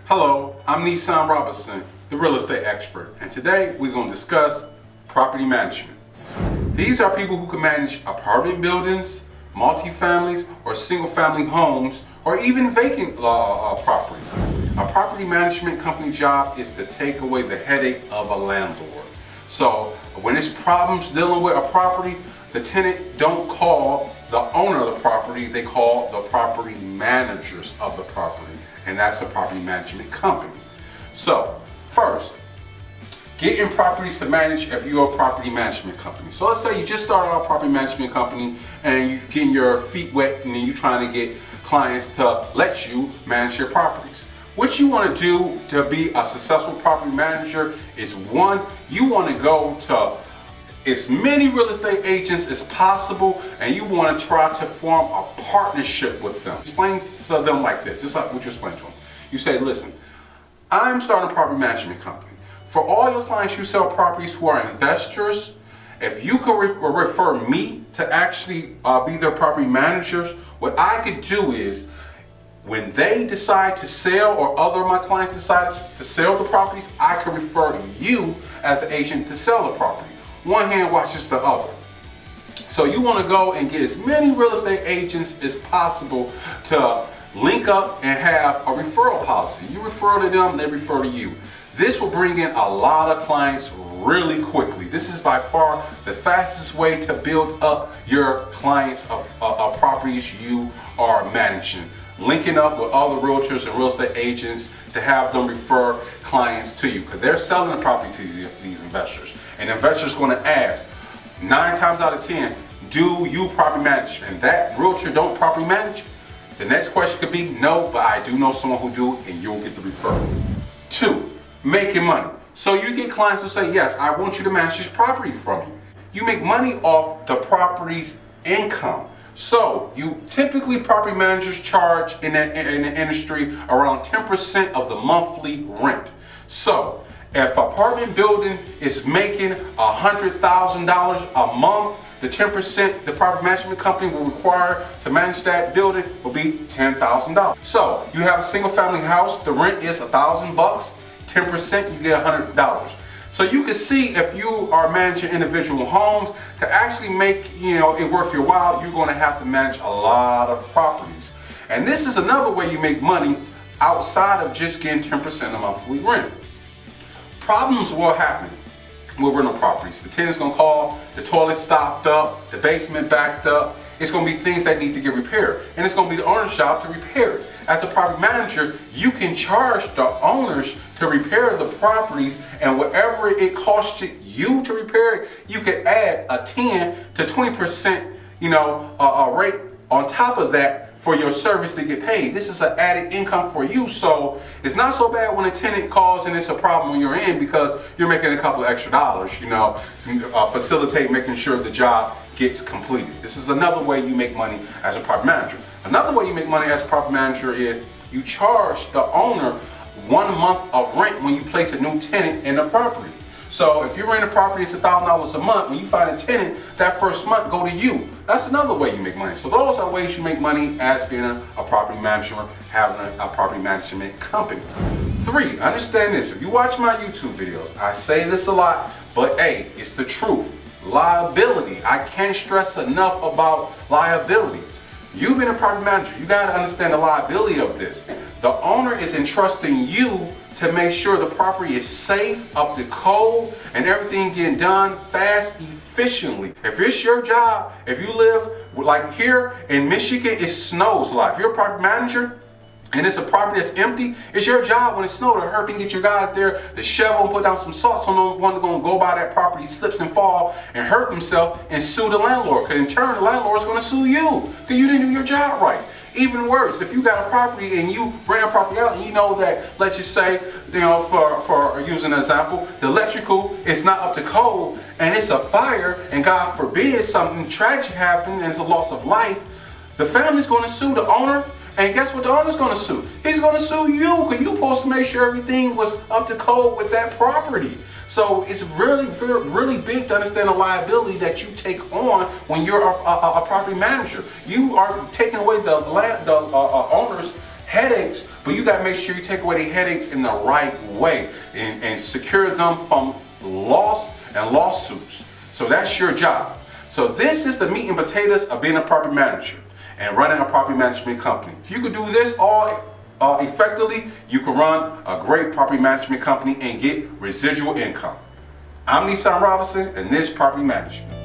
Hello, I'm Nissan Robinson, the real estate expert, and today we're going to discuss property management. These are people who can manage apartment buildings, multifamilies, or single-family homes, or even vacant properties. A property management company job is to take away the headache of a landlord. So when there's problems dealing with a property, the tenant don't call the owner of the property, they call the property managers of the property, and that's a property management company. So first, getting properties to manage if you're a property management company. So let's say you just started a property management company and you're getting your feet wet and then you're trying to get clients to let you manage your properties. What you want to do to be a successful property manager is, one, you want to go to as many real estate agents as possible, and you want to try to form a partnership with them. Explain to them like this. This is like what you explain to them. You say, listen, I'm starting a property management company. For all your clients you sell properties who are investors, if you could refer me to actually be their property managers, what I could do is, when they decide to sell or other of my clients decide to sell the properties, I can refer you as an agent to sell the property. One hand washes the other. So you want to go and get as many real estate agents as possible to link up and have a referral policy. You refer to them, they refer to you. This will bring in a lot of clients really quickly. This is by far the fastest way to build up your clients of properties you are managing. Linking up with other realtors and real estate agents to have them refer clients to you, because they're selling the property to these investors. And investors going to ask, 9 times out of 10, do you property manage? And that realtor don't property manage? The next question could be, no, but I do know someone who do, and you'll get the referral. 2, making money. So you get clients who say, yes, I want you to manage this property for me. You make money off the property's income. So you typically, property managers charge in the industry around 10% of the monthly rent. So if an apartment building is making $100,000 a month, the 10% the property management company will require to manage that building will be $10,000. So you have a single family house, the rent is $1,000, 10% you get $100. So you can see, if you are managing individual homes, to actually make it worth your while, you're going to have to manage a lot of properties. And this is another way you make money outside of just getting 10% of monthly rent. Problems will happen with rental properties. The tenant's going to call, the toilet stopped up, the basement backed up. It's going to be things that need to get repaired, and it's going to be the owner's job to repair it. As a property manager, you can charge the owners to repair the properties, and whatever it costs you to repair it, you can add a 10 to 20% a rate on top of that for your service to get paid. This is an added income for you, so it's not so bad when a tenant calls and it's a problem on your end, because you're making a couple of extra dollars, to facilitate making sure the job gets completed. This is another way you make money as a property manager. Another way you make money as a property manager is you charge the owner 1 month of rent when you place a new tenant in the property. So if you rent a property, it's $1,000 a month. When you find a tenant, that first month go to you. That's another way you make money. So those are ways you make money as being a property manager, having a property management company. 3, understand this. If you watch my YouTube videos, I say this a lot, but hey, it's the truth. Liability. I can't stress enough about liability. You've been a property manager. You got to understand the liability of this. The owner is entrusting you to make sure the property is safe, up to code, and everything getting done fast, efficiently. If it's your job, if you live like here in Michigan, it snows a lot. If you're a property manager and it's a property that's empty, it's your job when it snows to hurry and get your guys there to shovel and put down some salt, so no one going to go by that property, slips and fall and hurt themselves and sue the landlord. Because in turn, the landlord is going to sue you because you didn't do your job right. Even worse, if you got a property and you rent a property out and you know that, let's just say, for using an example, the electrical is not up to code and it's a fire, and God forbid something tragic happens and it's a loss of life, the family's going to sue the owner. And guess what the owner's going to sue? He's going to sue you, because you're supposed to make sure everything was up to code with that property. So it's really big to understand the liability that you take on when you're a property manager. You are taking away the owner's headaches but you got to make sure you take away the headaches in the right way and secure them from loss and lawsuits. So that's your job. So this is the meat and potatoes of being a property manager and running a property management company. If you could do this all effectively, you can run a great property management company and get residual income. I'm Nissan Robinson, and this is Property Management.